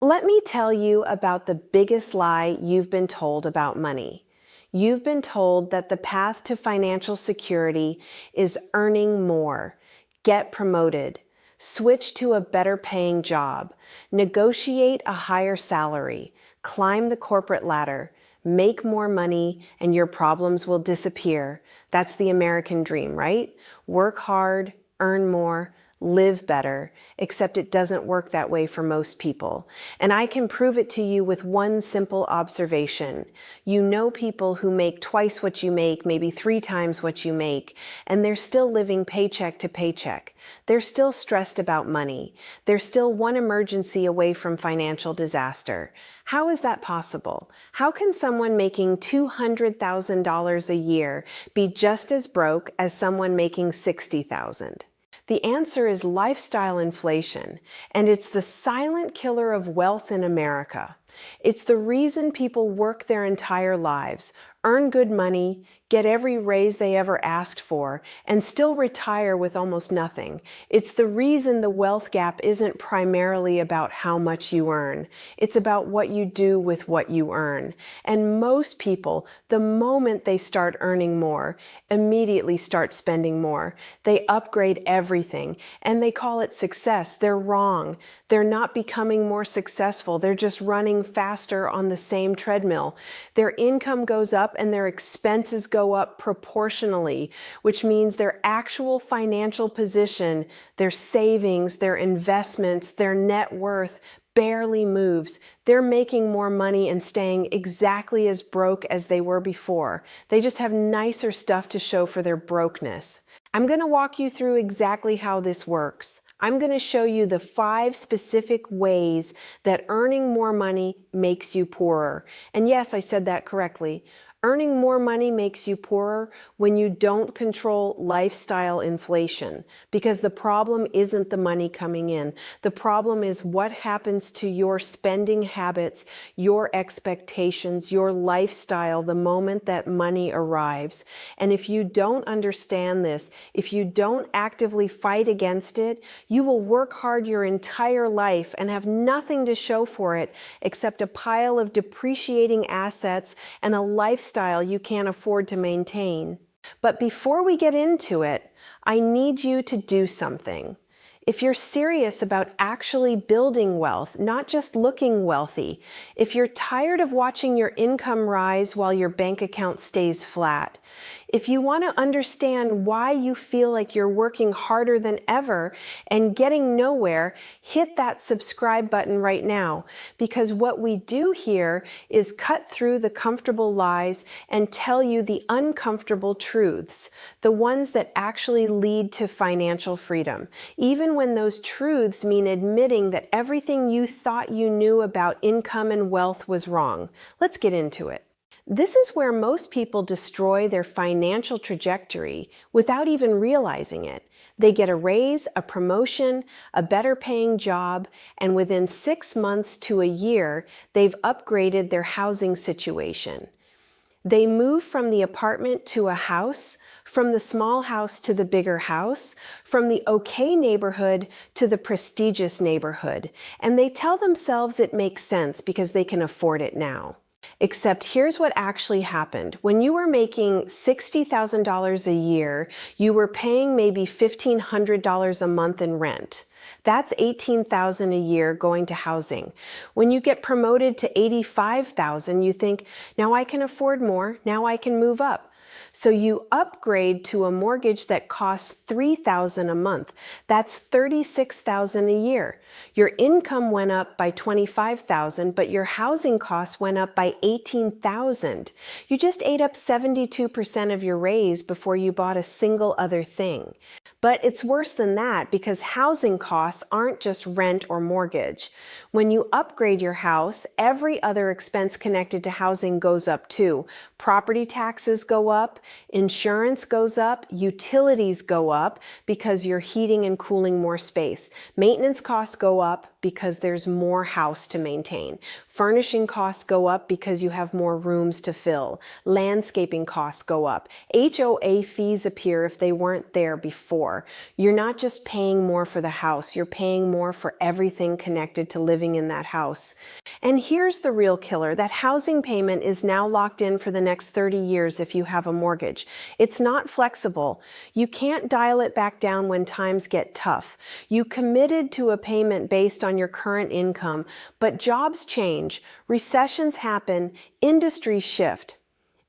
Let me tell you about the biggest lie you've been told about money. You've been told that the path to financial security is earning more, get promoted, switch to a better paying job, negotiate a higher salary, climb the corporate ladder, make more money, and your problems will disappear. That's the American dream, right? Work hard, earn more, live better, except it doesn't work that way for most people. And I can prove it to you with one simple observation. You know people who make twice what you make, maybe 3 times what you make, and they're still living paycheck to paycheck. They're still stressed about money. They're still one emergency away from financial disaster. How is that possible? How can someone making $200,000 a year be just as broke as someone making $60,000? The answer is lifestyle inflation, and it's the silent killer of wealth in America. It's the reason people work their entire lives, earn good money, get every raise they ever asked for, and still retire with almost nothing. It's the reason the wealth gap isn't primarily about how much you earn. It's about what you do with what you earn. And most people, the moment they start earning more, immediately start spending more. They upgrade everything, and they call it success. They're wrong. They're not becoming more successful. They're just running faster on the same treadmill. Their income goes up and their expenses go up proportionally, which means their actual financial position, their savings, their investments, their net worth barely moves. They're making more money and staying exactly as broke as they were before. They just have nicer stuff to show for their brokenness. I'm going to walk you through exactly how this works. I'm going to show you the 5 specific ways that earning more money makes you poorer. And yes, I said that correctly. Earning more money makes you poorer when you don't control lifestyle inflation, because the problem isn't the money coming in. The problem is what happens to your spending habits, your expectations, your lifestyle the moment that money arrives. And if you don't understand this, if you don't actively fight against it, you will work hard your entire life and have nothing to show for it except a pile of depreciating assets and a lifestyle you can't afford to maintain. But before we get into it, I need you to do something. If you're serious about actually building wealth, not just looking wealthy, if you're tired of watching your income rise while your bank account stays flat, if you want to understand why you feel like you're working harder than ever and getting nowhere, hit that subscribe button right now, because what we do here is cut through the comfortable lies and tell you the uncomfortable truths, the ones that actually lead to financial freedom, even when those truths mean admitting that everything you thought you knew about income and wealth was wrong. Let's get into it. This is where most people destroy their financial trajectory without even realizing it. They get a raise, a promotion, a better paying job, and within 6 months to a year, they've upgraded their housing situation. They move from the apartment to a house, from the small house to the bigger house, from the okay neighborhood to the prestigious neighborhood, and they tell themselves it makes sense because they can afford it now. Except here's what actually happened. When you were making $60,000 a year, you were paying maybe $1,500 a month in rent. That's $18,000 a year going to housing. When you get promoted to $85,000, you think, now I can afford more, now I can move up. So you upgrade to a mortgage that costs $3,000 a month. That's $36,000 a year. Your income went up by $25,000, but your housing costs went up by $18,000. You just ate up 72% of your raise before you bought a single other thing. But it's worse than that, because housing costs aren't just rent or mortgage. When you upgrade your house, every other expense connected to housing goes up too. Property taxes go up, insurance goes up, utilities go up because you're heating and cooling more space. Maintenance costs go up because there's more house to maintain. Furnishing costs go up because you have more rooms to fill. Landscaping costs go up. HOA fees appear if they weren't there before. You're not just paying more for the house, you're paying more for everything connected to living living in that house. And here's the real killer. That housing payment is now locked in for the next 30 years if you have a mortgage. It's not flexible. You can't dial it back down when times get tough. You committed to a payment based on your current income, but jobs change, recessions happen, industries shift.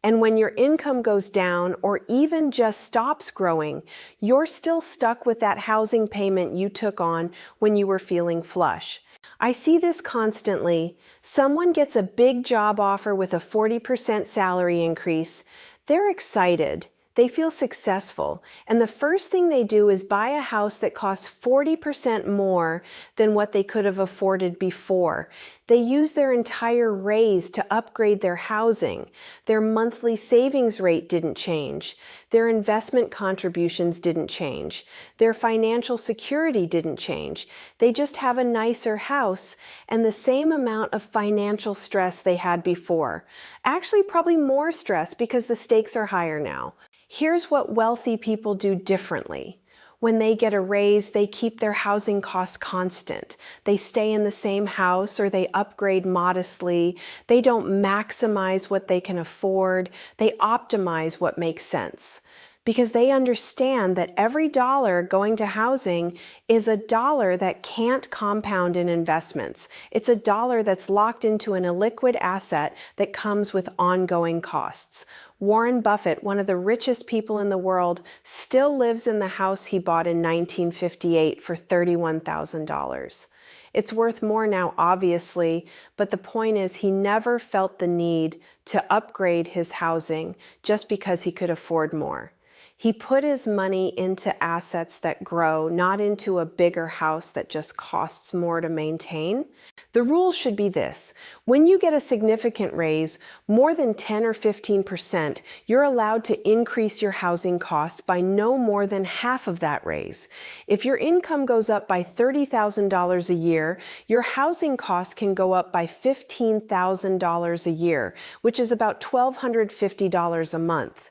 And when your income goes down or even just stops growing, you're still stuck with that housing payment you took on when you were feeling flush. I see this constantly. Someone gets a big job offer with a 40% salary increase. They're excited. They feel successful, and the first thing they do is buy a house that costs 40% more than what they could have afforded before. They use their entire raise to upgrade their housing. Their monthly savings rate didn't change. Their investment contributions didn't change. Their financial security didn't change. They just have a nicer house and the same amount of financial stress they had before. Actually, probably more stress because the stakes are higher now. Here's what wealthy people do differently. When they get a raise, they keep their housing costs constant. They stay in the same house or they upgrade modestly. They don't maximize what they can afford. They optimize what makes sense. Because they understand that every dollar going to housing is a dollar that can't compound in investments. It's a dollar that's locked into an illiquid asset that comes with ongoing costs. Warren Buffett, one of the richest people in the world, still lives in the house he bought in 1958 for $31,000. It's worth more now, obviously, but the point is he never felt the need to upgrade his housing just because he could afford more. He put his money into assets that grow, not into a bigger house that just costs more to maintain. The rule should be this: when you get a significant raise, more than 10 or 15%, you're allowed to increase your housing costs by no more than half of that raise. If your income goes up by $30,000 a year, your housing costs can go up by $15,000 a year, which is about $1,250 a month.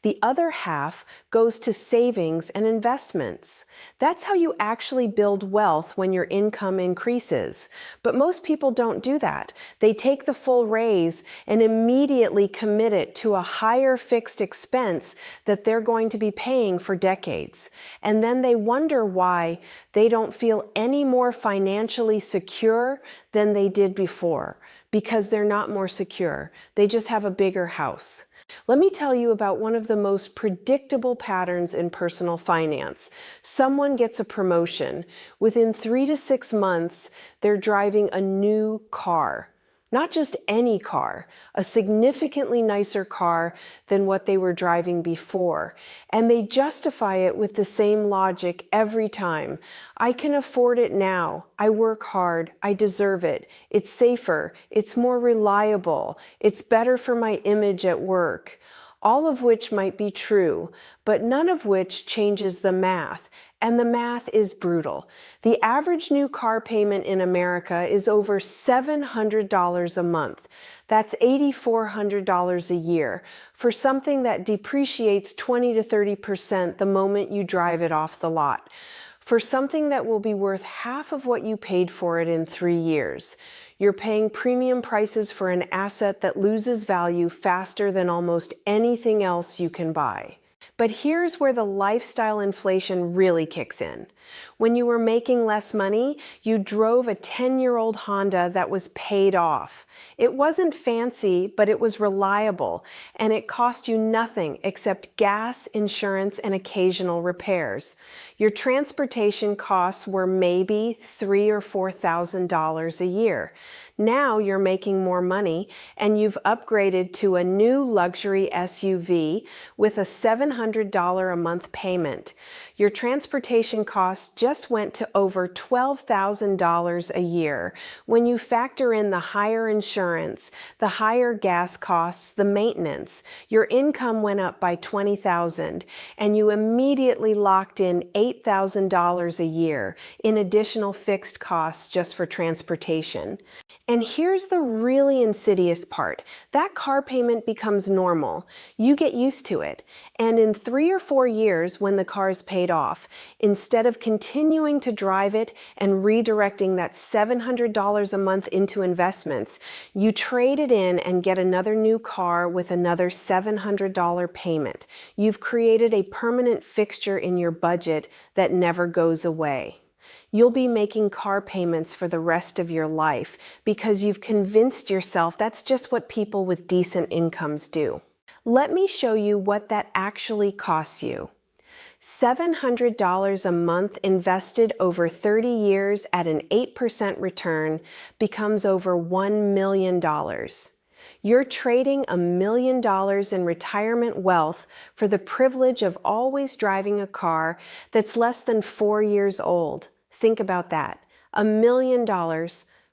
The other half goes to savings and investments. That's how you actually build wealth when your income increases. But most people don't do that. They take the full raise and immediately commit it to a higher fixed expense that they're going to be paying for decades. And then they wonder why they don't feel any more financially secure than they did before, because they're not more secure. They just have a bigger house. Let me tell you about one of the most predictable patterns in personal finance. Someone gets a promotion. Within 3 to 6 months, they're driving a new car. Not just any car, a significantly nicer car than what they were driving before. And they justify it with the same logic every time. I can afford it now. I work hard. I deserve it. It's safer. It's more reliable. It's better for my image at work. All of which might be true, but none of which changes the math. And the math is brutal. The average new car payment in America is over $700 a month. That's $8,400 a year for something that depreciates 20 to 30% the moment you drive it off the lot. For something that will be worth half of what you paid for it in 3 years. You're paying premium prices for an asset that loses value faster than almost anything else you can buy. But here's where the lifestyle inflation really kicks in. When you were making less money, you drove a 10-year-old Honda that was paid off. It wasn't fancy, but it was reliable, and it cost you nothing except gas, insurance, and occasional repairs. Your transportation costs were maybe $3,000 or $4,000 a year. Now you're making more money and you've upgraded to a new luxury SUV with a $700 a month payment. Your transportation costs just went to over $12,000 a year. When you factor in the higher insurance, the higher gas costs, the maintenance, your income went up by $20,000 and you immediately locked in $8,000 a year in additional fixed costs just for transportation. And here's the really insidious part. That car payment becomes normal. You get used to it. And in 3 or 4 years, when the car is paid paid off. Instead of continuing to drive it and redirecting that $700 a month into investments, you trade it in and get another new car with another $700 payment. You've created a permanent fixture in your budget that never goes away. You'll be making car payments for the rest of your life because you've convinced yourself that's just what people with decent incomes do. Let me show you what that actually costs you. $700 a month invested over 30 years at an 8% return becomes over $1 million. You're trading $1 million in retirement wealth for the privilege of always driving a car that's less than 4 years old. Think about that. $1 million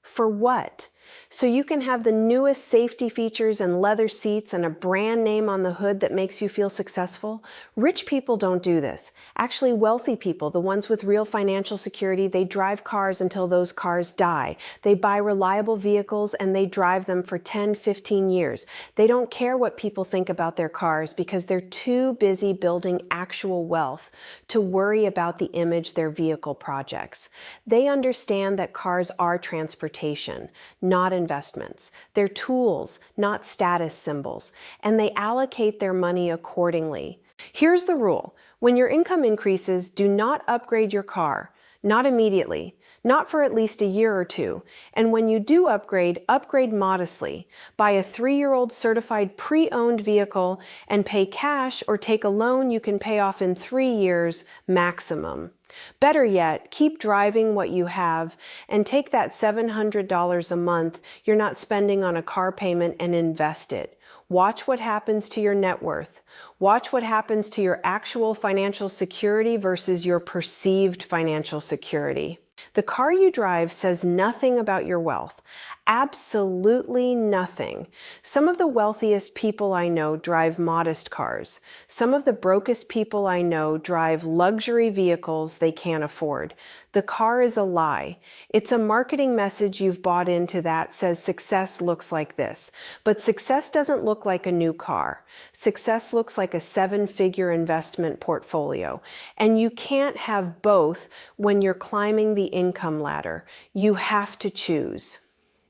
for what? So you can have the newest safety features and leather seats and a brand name on the hood that makes you feel successful? Rich people don't do this. Actually, wealthy people, the ones with real financial security, they drive cars until those cars die. They buy reliable vehicles and they drive them for 10, 15 years. They don't care what people think about their cars because they're too busy building actual wealth to worry about the image their vehicle projects. They understand that cars are transportation, not investments. They're tools, not status symbols, and they allocate their money accordingly. Here's the rule. When your income increases, do not upgrade your car. Not immediately. Not for at least a year or two. And when you do upgrade, upgrade modestly. Buy a 3-year-old certified pre-owned vehicle and pay cash or take a loan you can pay off in 3 years maximum. Better yet, keep driving what you have and take that $700 a month you're not spending on a car payment and invest it. Watch what happens to your net worth. Watch what happens to your actual financial security versus your perceived financial security. The car you drive says nothing about your wealth. Absolutely nothing. Some of the wealthiest people I know drive modest cars. Some of the brokest people I know drive luxury vehicles they can't afford. The car is a lie. It's a marketing message you've bought into that says success looks like this. But success doesn't look like a new car. Success looks like a 7-figure investment portfolio. And you can't have both when you're climbing the income ladder. You have to choose.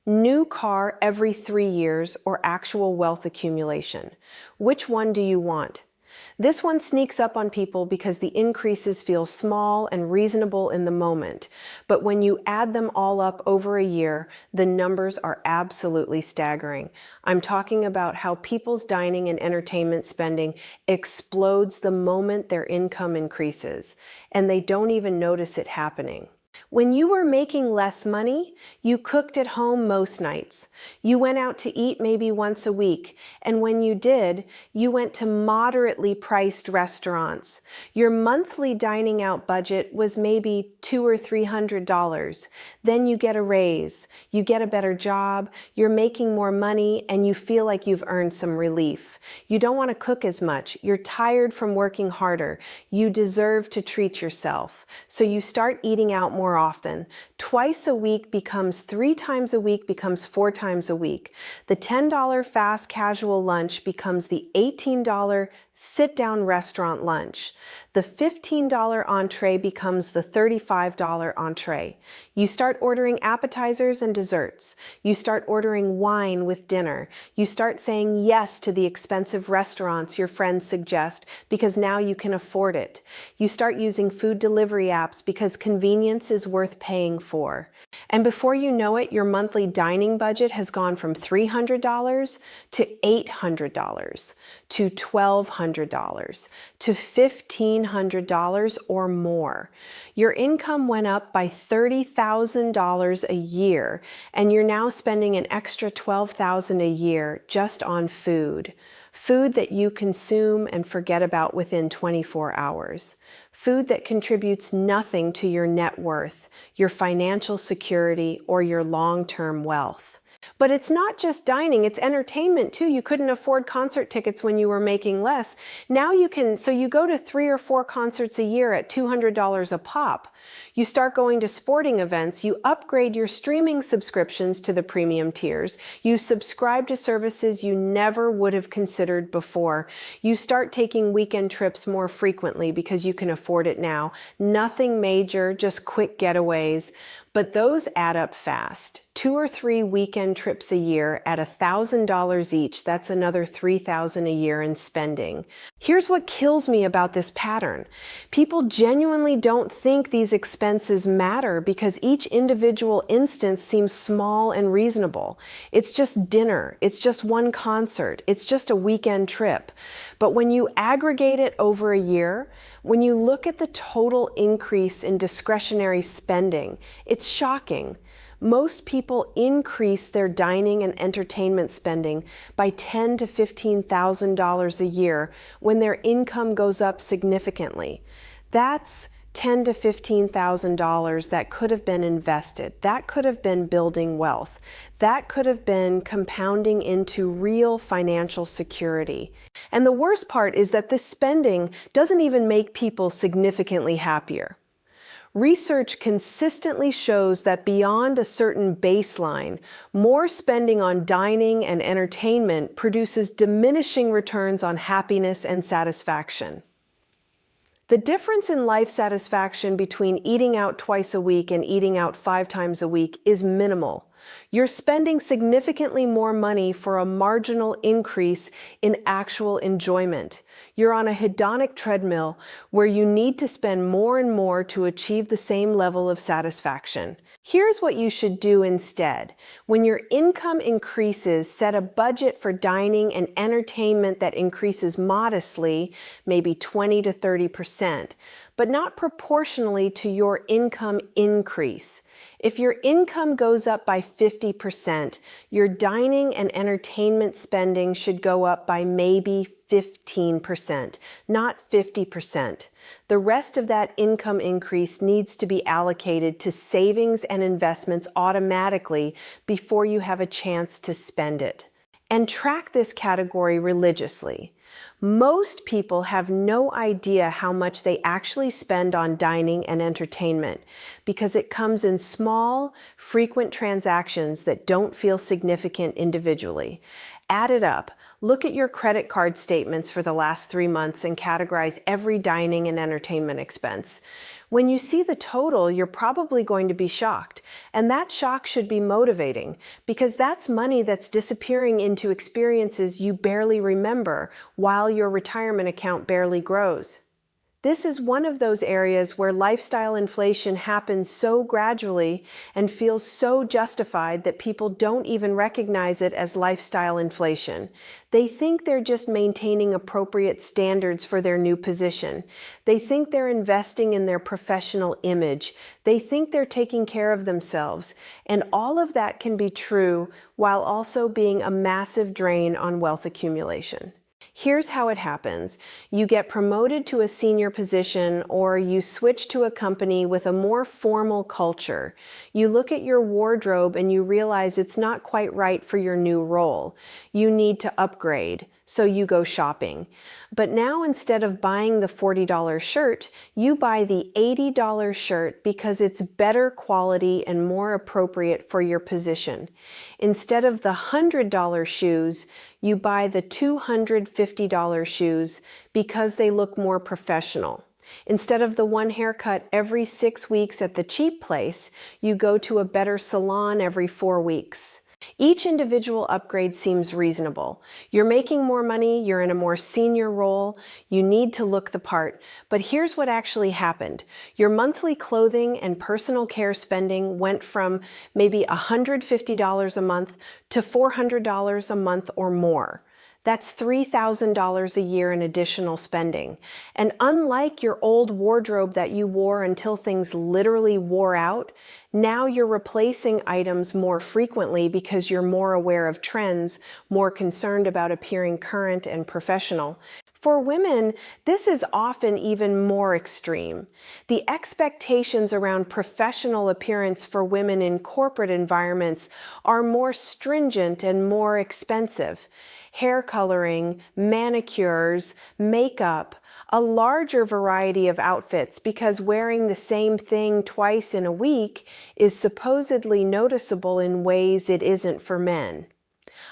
New car every 3 years or actual wealth accumulation? Which one do you want? This one sneaks up on people because the increases feel small and reasonable in the moment. But when you add them all up over a year, the numbers are absolutely staggering. I'm talking about how people's dining and entertainment spending explodes the moment their income increases, and they don't even notice it happening. When you were making less money, you cooked at home most nights. You went out to eat maybe once a week, and when you did, you went to moderately priced restaurants. Your monthly dining out budget was maybe $200 or $300. Then you get a raise, you get a better job, you're making more money, and you feel like you've earned some relief. You don't want to cook as much. You're tired from working harder. You deserve to treat yourself. So you start eating out more often. Twice a week becomes 3 times a week becomes 4 times a week. The $10 fast casual lunch becomes the $18 sit-down restaurant lunch. The $15 entree becomes the $35 entree. You start ordering appetizers and desserts. You start ordering wine with dinner. You start saying yes to the expensive restaurants your friends suggest because now you can afford it. You start using food delivery apps because convenience is worth paying for. And before you know it, your monthly dining budget has gone from $300 to $800 to $1,200 to $1,500 or more. Your income went up by $30,000 a year, and you're now spending an extra $12,000 a year just on food. Food that you consume and forget about within 24 hours. Food that contributes nothing to your net worth, your financial security, or your long-term wealth. But it's not just dining, it's entertainment too. You couldn't afford concert tickets when you were making less. Now you can, so you go to 3 or 4 concerts a year at $200 a pop. You start going to sporting events, you upgrade your streaming subscriptions to the premium tiers, you subscribe to services you never would have considered before, you start taking weekend trips more frequently because you can afford it now. Nothing major, just quick getaways. But those add up fast. 2 or 3 weekend trips a year at $1,000 each, that's another $3,000 a year in spending. Here's what kills me about this pattern. People genuinely don't think these expenses matter because each individual instance seems small and reasonable. It's just dinner, it's just one concert, it's just a weekend trip. But when you aggregate it over a year, when you look at the total increase in discretionary spending, it's shocking. Most people increase their dining and entertainment spending by $10,000 to $15,000 a year when their income goes up significantly. That's $10,000 to $15,000 that could have been invested. That could have been building wealth. That could have been compounding into real financial security. And the worst part is that this spending doesn't even make people significantly happier. Research consistently shows that beyond a certain baseline, more spending on dining and entertainment produces diminishing returns on happiness and satisfaction. The difference in life satisfaction between eating out twice a week and eating out 5 times a week is minimal. You're spending significantly more money for a marginal increase in actual enjoyment. You're on a hedonic treadmill where you need to spend more and more to achieve the same level of satisfaction. Here's what you should do instead. When your income increases, set a budget for dining and entertainment that increases modestly, maybe 20 to 30%, but not proportionally to your income increase. If your income goes up by 50%, your dining and entertainment spending should go up by maybe 15%, not 50%. The rest of that income increase needs to be allocated to savings and investments automatically before you have a chance to spend it. And track this category religiously. Most people have no idea how much they actually spend on dining and entertainment because it comes in small, frequent transactions that don't feel significant individually. Add it up. Look at your credit card statements for the last 3 months and categorize every dining and entertainment expense. When you see the total, you're probably going to be shocked. And that shock should be motivating because that's money that's disappearing into experiences you barely remember while your retirement account barely grows. This is one of those areas where lifestyle inflation happens so gradually and feels so justified that people don't even recognize it as lifestyle inflation. They think they're just maintaining appropriate standards for their new position. They think they're investing in their professional image. They think they're taking care of themselves. And all of that can be true while also being a massive drain on wealth accumulation. Here's how it happens. You get promoted to a senior position or you switch to a company with a more formal culture. You look at your wardrobe and you realize it's not quite right for your new role. You need to upgrade, so you go shopping. But now instead of buying the $40 shirt, you buy the $80 shirt because it's better quality and more appropriate for your position. Instead of the $100 shoes, you buy the $250 shoes because they look more professional. Instead of the one haircut every 6 weeks at the cheap place, you go to a better salon every 4 weeks. Each individual upgrade seems reasonable. You're making more money, you're in a more senior role, you need to look the part. But here's what actually happened. Your monthly clothing and personal care spending went from maybe $150 a month to $400 a month or more. That's $3,000 a year in additional spending. And unlike your old wardrobe that you wore until things literally wore out, now you're replacing items more frequently because you're more aware of trends, more concerned about appearing current and professional. For women, this is often even more extreme. The expectations around professional appearance for women in corporate environments are more stringent and more expensive. Hair coloring, manicures, makeup, a larger variety of outfits because wearing the same thing twice in a week is supposedly noticeable in ways it isn't for men.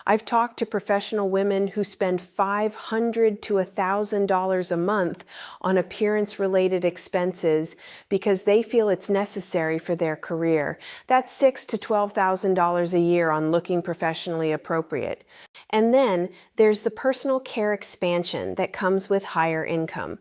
I've talked to professional women who spend $500 to $1,000 a month on appearance-related expenses because they feel it's necessary for their career. That's $6,000 to $12,000 a year on looking professionally appropriate. And then there's the personal care expansion that comes with higher income.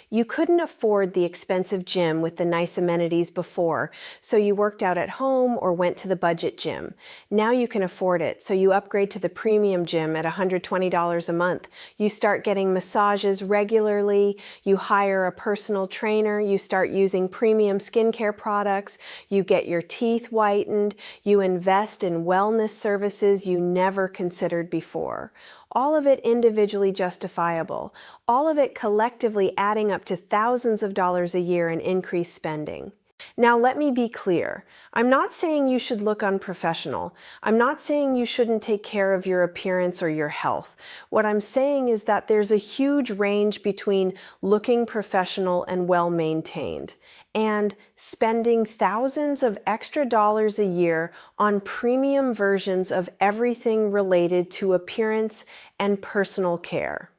You couldn't afford the expensive gym with the nice amenities before, so you worked out at home or went to the budget gym. Now you can afford it, so you upgrade to the premium gym at $120 a month. You start getting massages regularly, you hire a personal trainer, you start using premium skincare products, you get your teeth whitened, you invest in wellness services you never considered before. All of it individually justifiable, all of it collectively adding up to thousands of dollars a year in increased spending. Now, let me be clear. I'm not saying you should look unprofessional. I'm not saying you shouldn't take care of your appearance or your health. What I'm saying is that there's a huge range between looking professional and well-maintained and spending thousands of extra dollars a year on premium versions of everything related to appearance and personal care.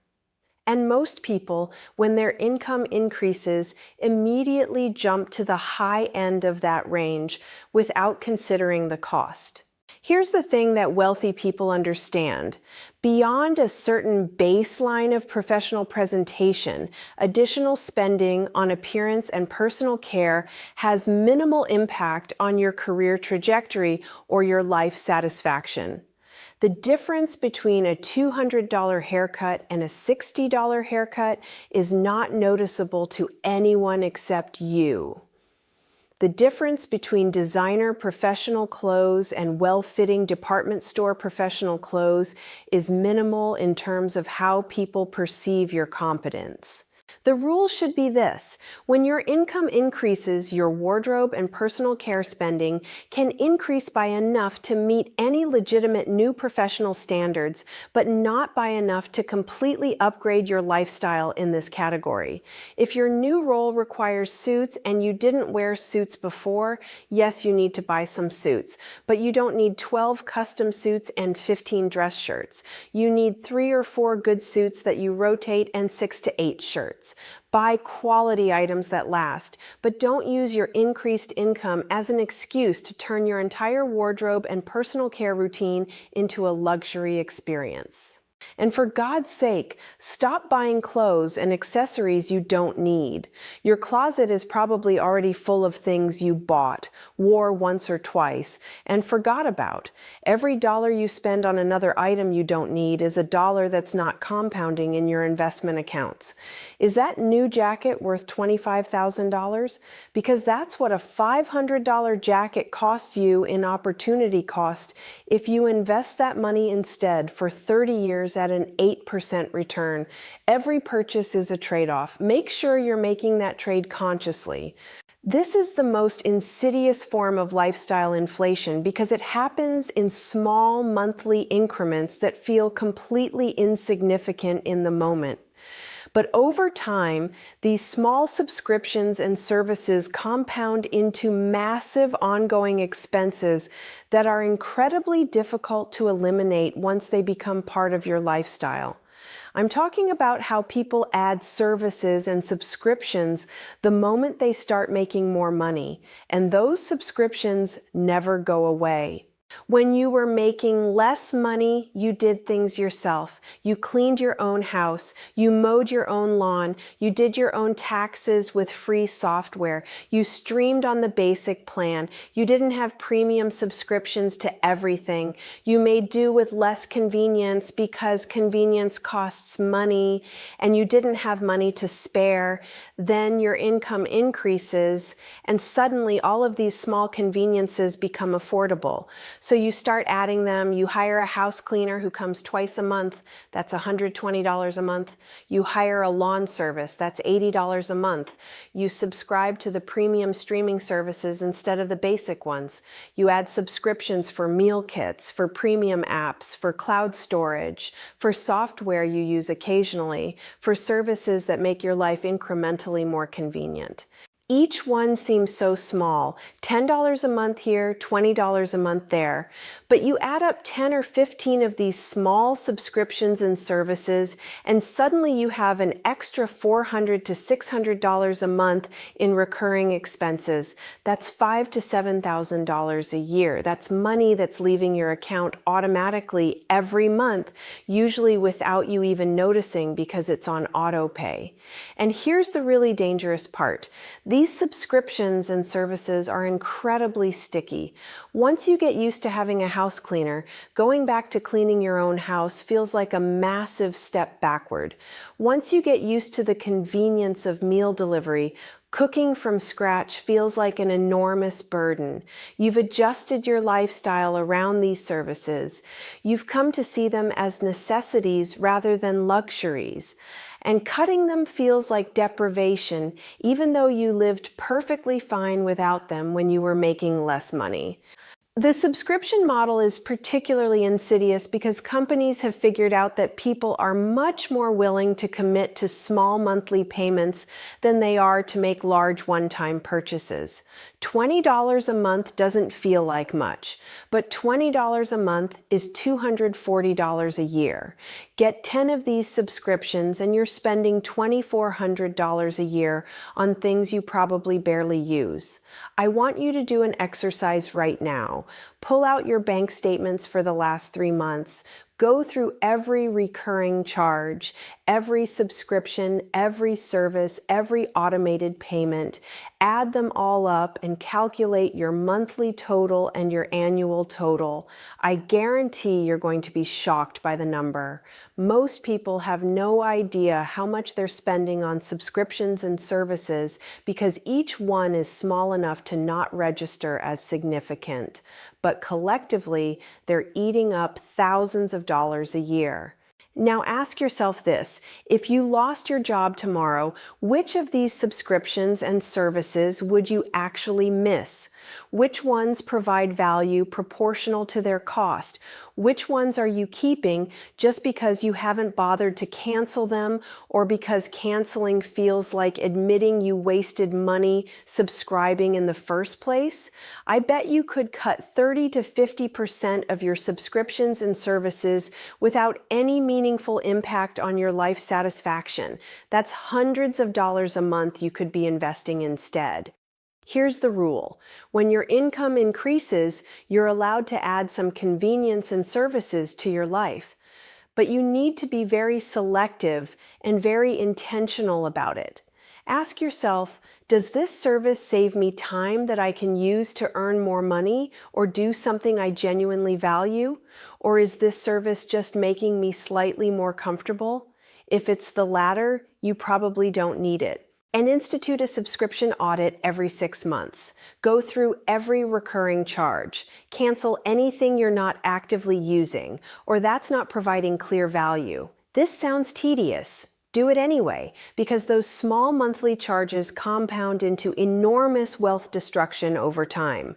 And most people, when their income increases, immediately jump to the high end of that range without considering the cost. Here's the thing that wealthy people understand. Beyond a certain baseline of professional presentation, additional spending on appearance and personal care has minimal impact on your career trajectory or your life satisfaction. The difference between a $200 haircut and a $60 haircut is not noticeable to anyone except you. The difference between designer professional clothes and well-fitting department store professional clothes is minimal in terms of how people perceive your competence. The rule should be this: when your income increases, your wardrobe and personal care spending can increase by enough to meet any legitimate new professional standards, but not by enough to completely upgrade your lifestyle in this category. If your new role requires suits and you didn't wear suits before, yes, you need to buy some suits, but you don't need 12 custom suits and 15 dress shirts. You need 3 or 4 good suits that you rotate and 6 to 8 shirts. Buy quality items that last, but don't use your increased income as an excuse to turn your entire wardrobe and personal care routine into a luxury experience. And for God's sake, stop buying clothes and accessories you don't need. Your closet is probably already full of things you bought, wore once or twice, and forgot about. Every dollar you spend on another item you don't need is a dollar that's not compounding in your investment accounts. Is that new jacket worth $25,000? Because that's what a $500 jacket costs you in opportunity cost if you invest that money instead for 30 years at an 8% return. Every purchase is a trade-off. Make sure you're making that trade consciously. This is the most insidious form of lifestyle inflation because it happens in small monthly increments that feel completely insignificant in the moment. But over time, these small subscriptions and services compound into massive ongoing expenses that are incredibly difficult to eliminate once they become part of your lifestyle. I'm talking about how people add services and subscriptions the moment they start making more money, and those subscriptions never go away. When you were making less money, you did things yourself. You cleaned your own house. You mowed your own lawn. You did your own taxes with free software. You streamed on the basic plan. You didn't have premium subscriptions to everything. You made do with less convenience because convenience costs money, and you didn't have money to spare. Then your income increases, and suddenly all of these small conveniences become affordable. So you start adding them. You hire a house cleaner who comes twice a month. That's $120 a month. You hire a lawn service. That's $80 a month. You subscribe to the premium streaming services instead of the basic ones. You add subscriptions for meal kits, for premium apps, for cloud storage, for software you use occasionally, for services that make your life incrementally more convenient. Each one seems so small, $10 a month here, $20 a month there, but you add up 10 or 15 of these small subscriptions and services, and suddenly you have an extra $400 to $600 a month in recurring expenses. That's $5,000 to $7,000 a year. That's money that's leaving your account automatically every month, usually without you even noticing because it's on auto pay. And here's the really dangerous part. These subscriptions and services are incredibly sticky. Once you get used to having a house cleaner, going back to cleaning your own house feels like a massive step backward. Once you get used to the convenience of meal delivery, cooking from scratch feels like an enormous burden. You've adjusted your lifestyle around these services. You've come to see them as necessities rather than luxuries. And cutting them feels like deprivation, even though you lived perfectly fine without them when you were making less money. The subscription model is particularly insidious because companies have figured out that people are much more willing to commit to small monthly payments than they are to make large one-time purchases. $20 a month doesn't feel like much, but $20 a month is $240 a year. Get 10 of these subscriptions and you're spending $2,400 a year on things you probably barely use. I want you to do an exercise right now. Pull out your bank statements for the last 3 months. Go through every recurring charge, every subscription, every service, every automated payment. Add them all up and calculate your monthly total and your annual total. I guarantee you're going to be shocked by the number. Most people have no idea how much they're spending on subscriptions and services because each one is small enough to not register as significant. But collectively, they're eating up thousands of dollars a year. Now ask yourself this, if you lost your job tomorrow, which of these subscriptions and services would you actually miss? Which ones provide value proportional to their cost? Which ones are you keeping just because you haven't bothered to cancel them or because canceling feels like admitting you wasted money subscribing in the first place? I bet you could cut 30 to 50% of your subscriptions and services without any meaningful impact on your life satisfaction. That's hundreds of dollars a month you could be investing instead. Here's the rule. When your income increases, you're allowed to add some convenience and services to your life. But you need to be very selective and very intentional about it. Ask yourself, does this service save me time that I can use to earn more money or do something I genuinely value? Or is this service just making me slightly more comfortable? If it's the latter, you probably don't need it. And institute a subscription audit every 6 months. Go through every recurring charge. Cancel anything you're not actively using, or that's not providing clear value. This sounds tedious. Do it anyway, because those small monthly charges compound into enormous wealth destruction over time.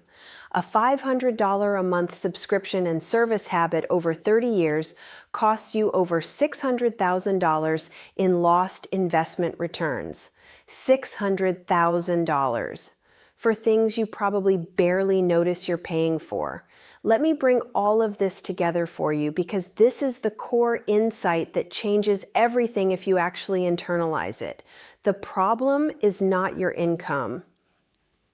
A $500 a month subscription and service habit over 30 years costs you over $600,000 in lost investment returns. $600,000 for things you probably barely notice you're paying for. Let me bring all of this together for you because this is the core insight that changes everything if you actually internalize it. The problem is not your income.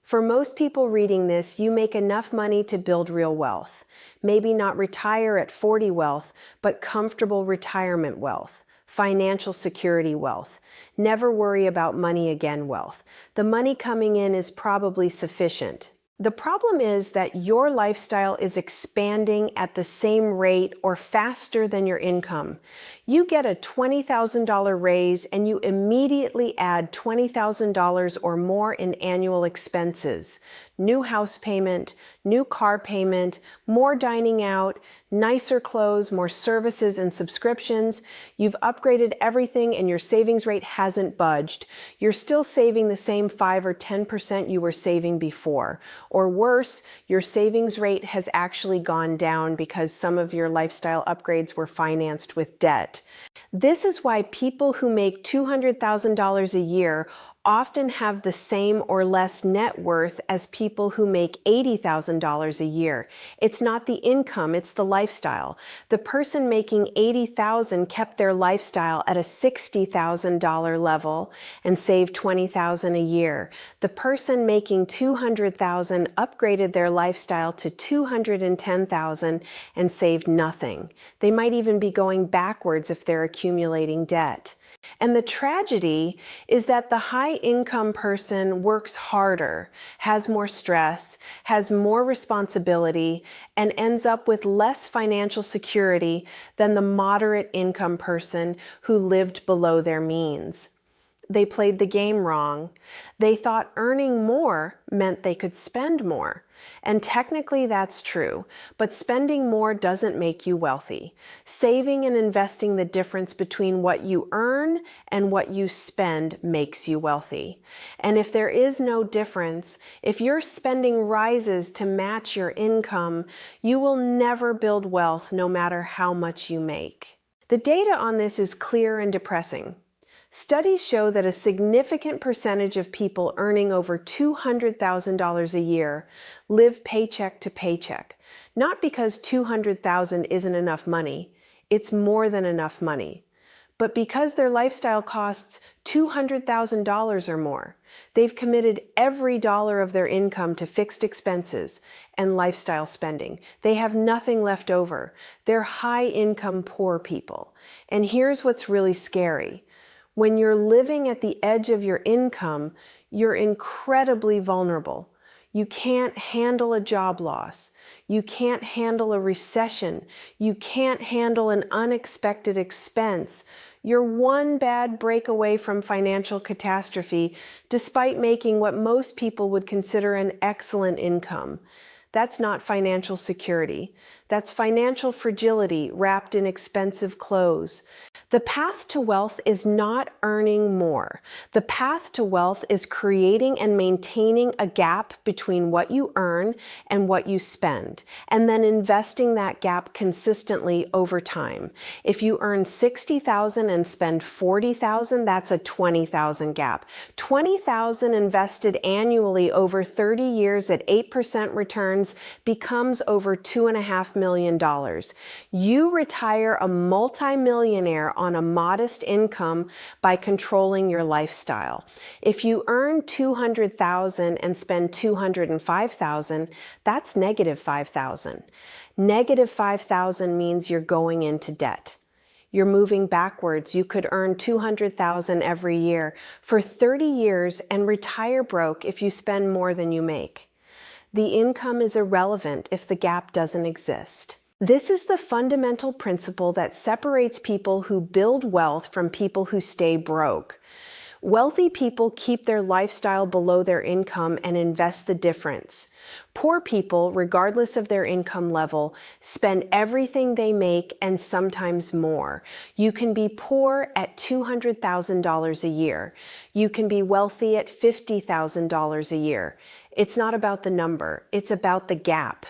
For most people reading this, you make enough money to build real wealth. Maybe not retire at 40 wealth, but comfortable retirement wealth. Financial security wealth. Never worry about money again wealth. The money coming in is probably sufficient. The problem is that your lifestyle is expanding at the same rate or faster than your income. You get a $20,000 raise and you immediately add $20,000 or more in annual expenses. new house payment, new car payment, more dining out, nicer clothes, more services and subscriptions. You've upgraded everything and your savings rate hasn't budged. You're still saving the same 5 or 10% you were saving before. Or worse, your savings rate has actually gone down because some of your lifestyle upgrades were financed with debt. This is why people who make $200,000 a year often have the same or less net worth as people who make $80,000 a year. It's not the income, it's the lifestyle. The person making $80,000 kept their lifestyle at a $60,000 level and saved $20,000 a year. The person making $200,000 upgraded their lifestyle to $210,000 and saved nothing. They might even be going backwards if they're accumulating debt. And the tragedy is that the high-income person works harder, has more stress, has more responsibility, and ends up with less financial security than the moderate income person who lived below their means. They played the game wrong. They thought earning more meant they could spend more. And technically that's true, but spending more doesn't make you wealthy. Saving and investing the difference between what you earn and what you spend makes you wealthy. And if there is no difference, if your spending rises to match your income, you will never build wealth no matter how much you make. The data on this is clear and depressing. Studies show that a significant percentage of people earning over $200,000 a year live paycheck to paycheck, not because $200,000 isn't enough money, it's more than enough money, but because their lifestyle costs $200,000 or more. They've committed every dollar of their income to fixed expenses and lifestyle spending. They have nothing left over. They're high-income poor people. And here's what's really scary. When you're living at the edge of your income, you're incredibly vulnerable. You can't handle a job loss. You can't handle a recession. You can't handle an unexpected expense. You're one bad break away from financial catastrophe, despite making what most people would consider an excellent income. That's not financial security. That's financial fragility wrapped in expensive clothes. The path to wealth is not earning more. The path to wealth is creating and maintaining a gap between what you earn and what you spend, and then investing that gap consistently over time. If you earn $60,000 and spend $40,000, that's a $20,000 gap. $20,000 invested annually over 30 years at 8% returns becomes over $2.5 million. You retire a multimillionaire on a modest income by controlling your lifestyle. If you earn $200,000 and spend $205,000, that's negative $5,000. Negative $5,000 means you're going into debt. You're moving backwards. You could earn $200,000 every year for 30 years and retire broke if you spend more than you make. The income is irrelevant if the gap doesn't exist. This is the fundamental principle that separates people who build wealth from people who stay broke. Wealthy people keep their lifestyle below their income and invest the difference. Poor people, regardless of their income level, spend everything they make and sometimes more. You can be poor at $200,000 a year. You can be wealthy at $50,000 a year. It's not about the number, it's about the gap.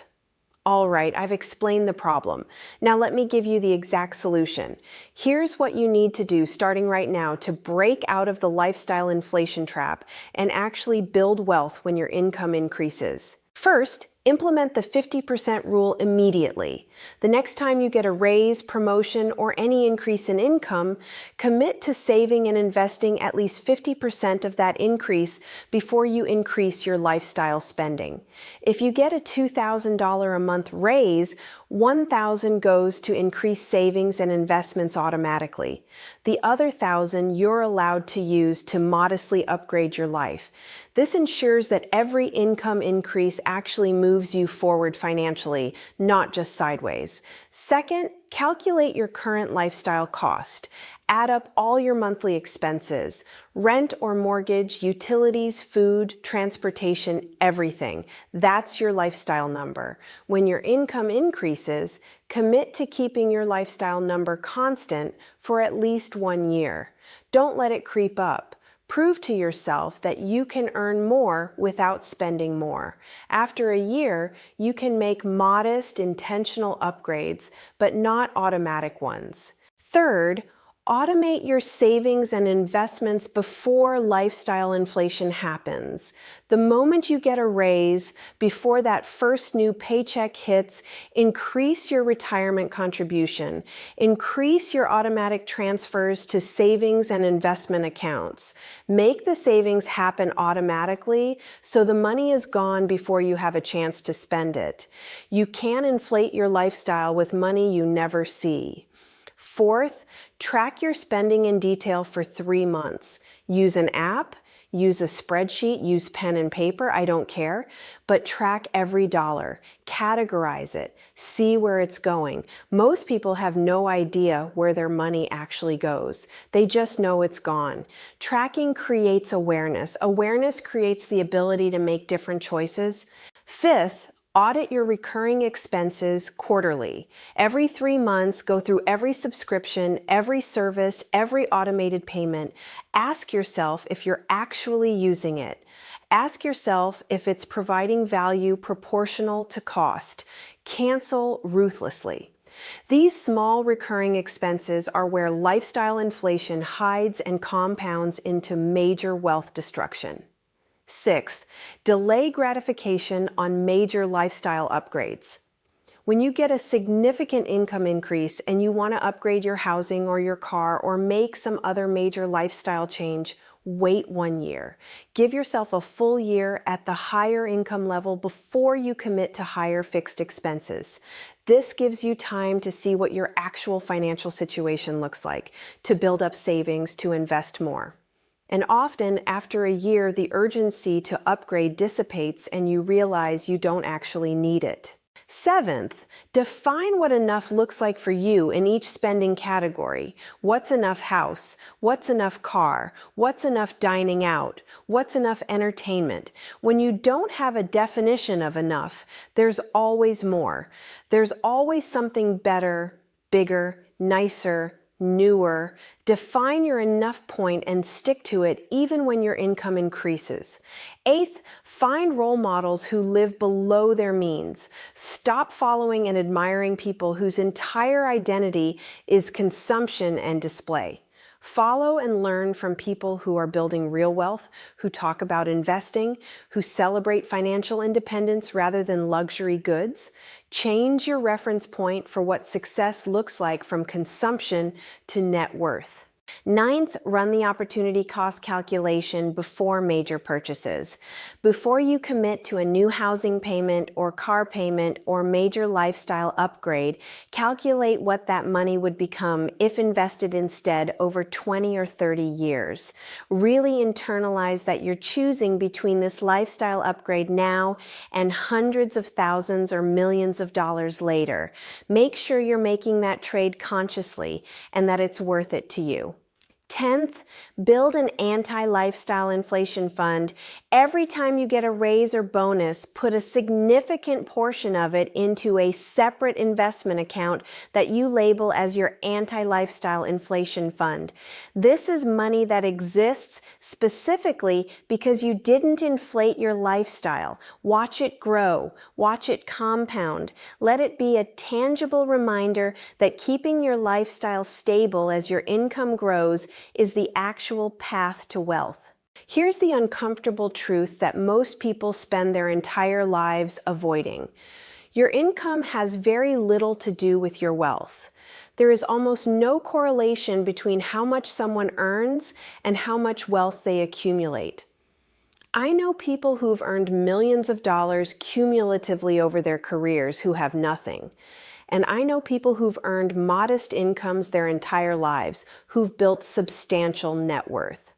All right, I've explained the problem. Now let me give you the exact solution. Here's what you need to do starting right now to break out of the lifestyle inflation trap and actually build wealth when your income increases. First, implement the 50% rule immediately. The next time you get a raise, promotion, or any increase in income, commit to saving and investing at least 50% of that increase before you increase your lifestyle spending. If you get a $2,000 a month raise, $1,000 goes to increase savings and investments automatically. The other $1,000 you're allowed to use to modestly upgrade your life. This ensures that every income increase actually moves you forward financially, not just sideways. Second, calculate your current lifestyle cost. Add up all your monthly expenses, rent or mortgage, utilities, food, transportation, everything. That's your lifestyle number. When your income increases, commit to keeping your lifestyle number constant for at least 1 year. Don't let it creep up. Prove to yourself that you can earn more without spending more. After a year, you can make modest, intentional upgrades, but not automatic ones. Third, automate your savings and investments before lifestyle inflation happens. The moment you get a raise, before that first new paycheck hits, increase your retirement contribution. Increase your automatic transfers to savings and investment accounts. Make the savings happen automatically so the money is gone before you have a chance to spend it. You can inflate your lifestyle with money you never see. Fourth, track your spending in detail for 3 months. Use an app, use a spreadsheet, use pen and paper, I don't care, but track every dollar. Categorize it. See where it's going. Most people have no idea where their money actually goes. They just know it's gone. Tracking creates awareness. Awareness creates the ability to make different choices. Fifth, audit your recurring expenses quarterly. Every 3 months, go through every subscription, every service, every automated payment. Ask yourself if you're actually using it. Ask yourself if it's providing value proportional to cost. Cancel ruthlessly. These small recurring expenses are where lifestyle inflation hides and compounds into major wealth destruction. Sixth, delay gratification on major lifestyle upgrades. When you get a significant income increase and you want to upgrade your housing or your car or make some other major lifestyle change, wait 1 year. Give yourself a full year at the higher income level before you commit to higher fixed expenses. This gives you time to see what your actual financial situation looks like, to build up savings, to invest more. And often, after a year, the urgency to upgrade dissipates and you realize you don't actually need it. Seventh, define what enough looks like for you in each spending category. What's enough house? What's enough car? What's enough dining out? What's enough entertainment? When you don't have a definition of enough, there's always more. There's always something better, bigger, nicer, newer. Define your enough point and stick to it even when your income increases. Eighth, find role models who live below their means. Stop following and admiring people whose entire identity is consumption and display. Follow and learn from people who are building real wealth, who talk about investing, who celebrate financial independence rather than luxury goods. Change your reference point for what success looks like from consumption to net worth. Ninth, run the opportunity cost calculation before major purchases. Before you commit to a new housing payment or car payment or major lifestyle upgrade, calculate what that money would become if invested instead over 20 or 30 years. Really internalize that you're choosing between this lifestyle upgrade now and hundreds of thousands or millions of dollars later. Make sure you're making that trade consciously and that it's worth it to you. 10th, build an anti-lifestyle inflation fund. Every time you get a raise or bonus, put a significant portion of it into a separate investment account that you label as your anti-lifestyle inflation fund. This is money that exists specifically because you didn't inflate your lifestyle. Watch it grow. Watch it compound. Let it be a tangible reminder that keeping your lifestyle stable as your income grows is the actual path to wealth. Here's the uncomfortable truth that most people spend their entire lives avoiding. Your income has very little to do with your wealth. There is almost no correlation between how much someone earns and how much wealth they accumulate. I know people who've earned millions of dollars cumulatively over their careers who have nothing. And I know people who've earned modest incomes their entire lives, who've built substantial net worth.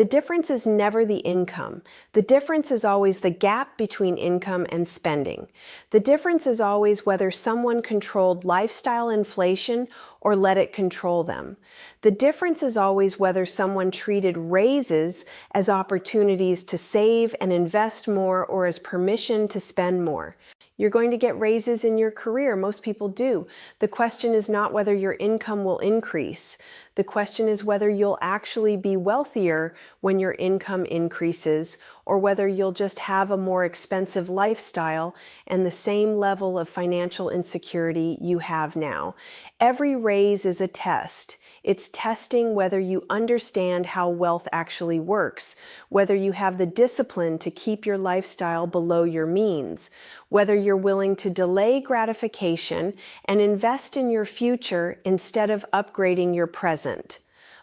The difference is never the income. The difference is always the gap between income and spending. The difference is always whether someone controlled lifestyle inflation or let it control them. The difference is always whether someone treated raises as opportunities to save and invest more or as permission to spend more. You're going to get raises in your career. Most people do. The question is not whether your income will increase. The question is whether you'll actually be wealthier when your income increases, or whether you'll just have a more expensive lifestyle and the same level of financial insecurity you have now. Every raise is a test. It's testing whether you understand how wealth actually works, whether you have the discipline to keep your lifestyle below your means, whether you're willing to delay gratification and invest in your future instead of upgrading your present.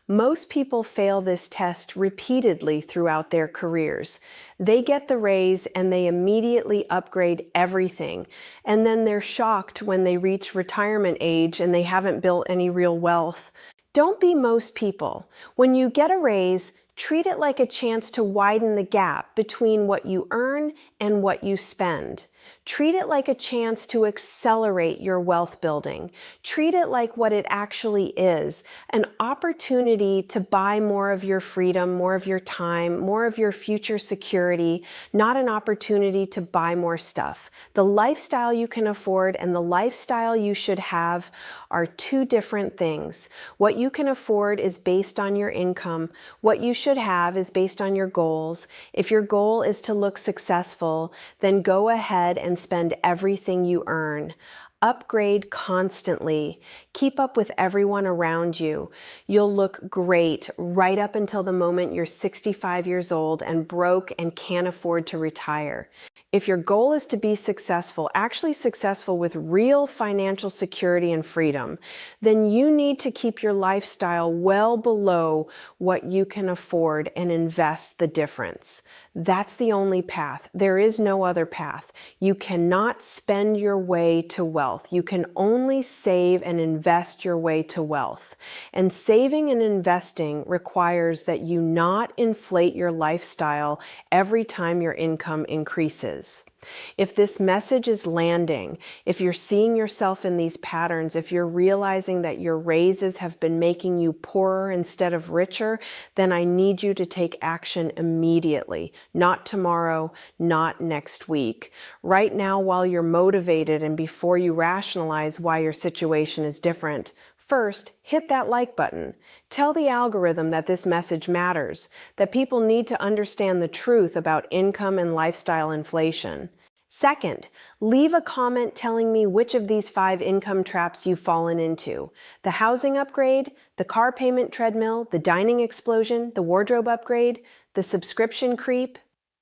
Most people fail this test repeatedly throughout their careers. They get the raise and they immediately upgrade everything, and then they're shocked when they reach retirement age and they haven't built any real wealth. Don't be most people. When you get a raise, treat it like a chance to widen the gap between what you earn and what you spend. Treat it like a chance to accelerate your wealth building. Treat it like what it actually is, an opportunity to buy more of your freedom, more of your time, more of your future security, not an opportunity to buy more stuff. The lifestyle you can afford and the lifestyle you should have are two different things. What you can afford is based on your income. What you should have is based on your goals. If your goal is to look successful, then go ahead and spend everything you earn. Upgrade constantly. Keep up with everyone around you. You'll look great right up until the moment you're 65 years old and broke and can't afford to retire. If your goal is to be successful, actually successful with real financial security and freedom, then you need to keep your lifestyle well below what you can afford and invest the difference. That's the only path. There is no other path. You cannot spend your way to wealth. You can only save and invest your way to wealth. And saving and investing requires that you not inflate your lifestyle every time your income increases. If this message is landing, if you're seeing yourself in these patterns, if you're realizing that your raises have been making you poorer instead of richer, then I need you to take action immediately. Not tomorrow, not next week. Right now, while you're motivated and before you rationalize why your situation is different, first, hit that like button. Tell the algorithm that this message matters, that people need to understand the truth about income and lifestyle inflation. Second, leave a comment telling me which of these 5 income traps you've fallen into: the housing upgrade, the car payment treadmill, the dining explosion, the wardrobe upgrade, the subscription creep.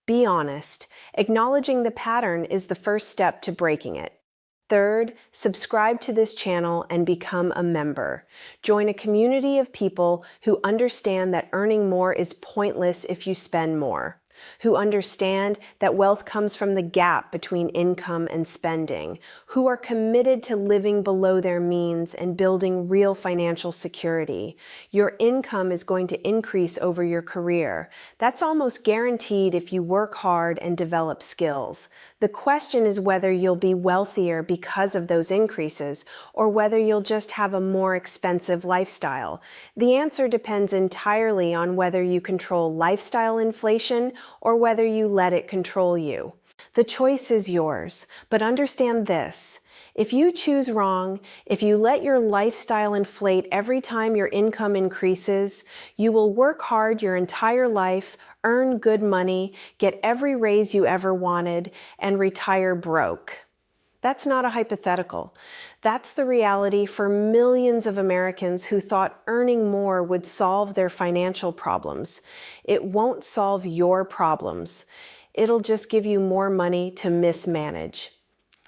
Be honest. Acknowledging the pattern is the first step to breaking it. Third, subscribe to this channel and become a member. Join a community of people who understand that earning more is pointless if you spend more, who understand that wealth comes from the gap between income and spending, who are committed to living below their means and building real financial security. Your income is going to increase over your career. That's almost guaranteed if you work hard and develop skills. The question is whether you'll be wealthier because of those increases, or whether you'll just have a more expensive lifestyle. The answer depends entirely on whether you control lifestyle inflation or whether you let it control you. The choice is yours, but understand this. If you choose wrong, if you let your lifestyle inflate every time your income increases, you will work hard your entire life, earn good money, get every raise you ever wanted, and retire broke. That's not a hypothetical. That's the reality for millions of Americans who thought earning more would solve their financial problems. It won't solve your problems. It'll just give you more money to mismanage.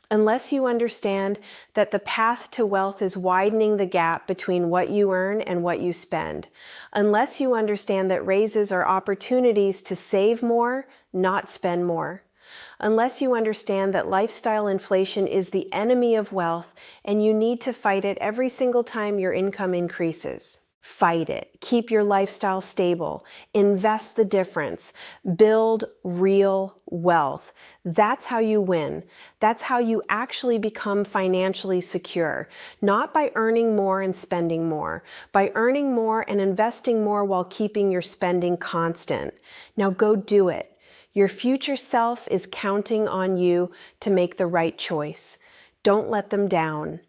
Unless you understand that the path to wealth is widening the gap between what you earn and what you spend, unless you understand that raises are opportunities to save more, not spend more, unless you understand that lifestyle inflation is the enemy of wealth and you need to fight it every single time your income increases. Fight it. Keep your lifestyle stable. Invest the difference. Build real wealth. That's how you win. That's how you actually become financially secure. Not by earning more and spending more, by earning more and investing more while keeping your spending constant. Now go do it. Your future self is counting on you to make the right choice. Don't let them down.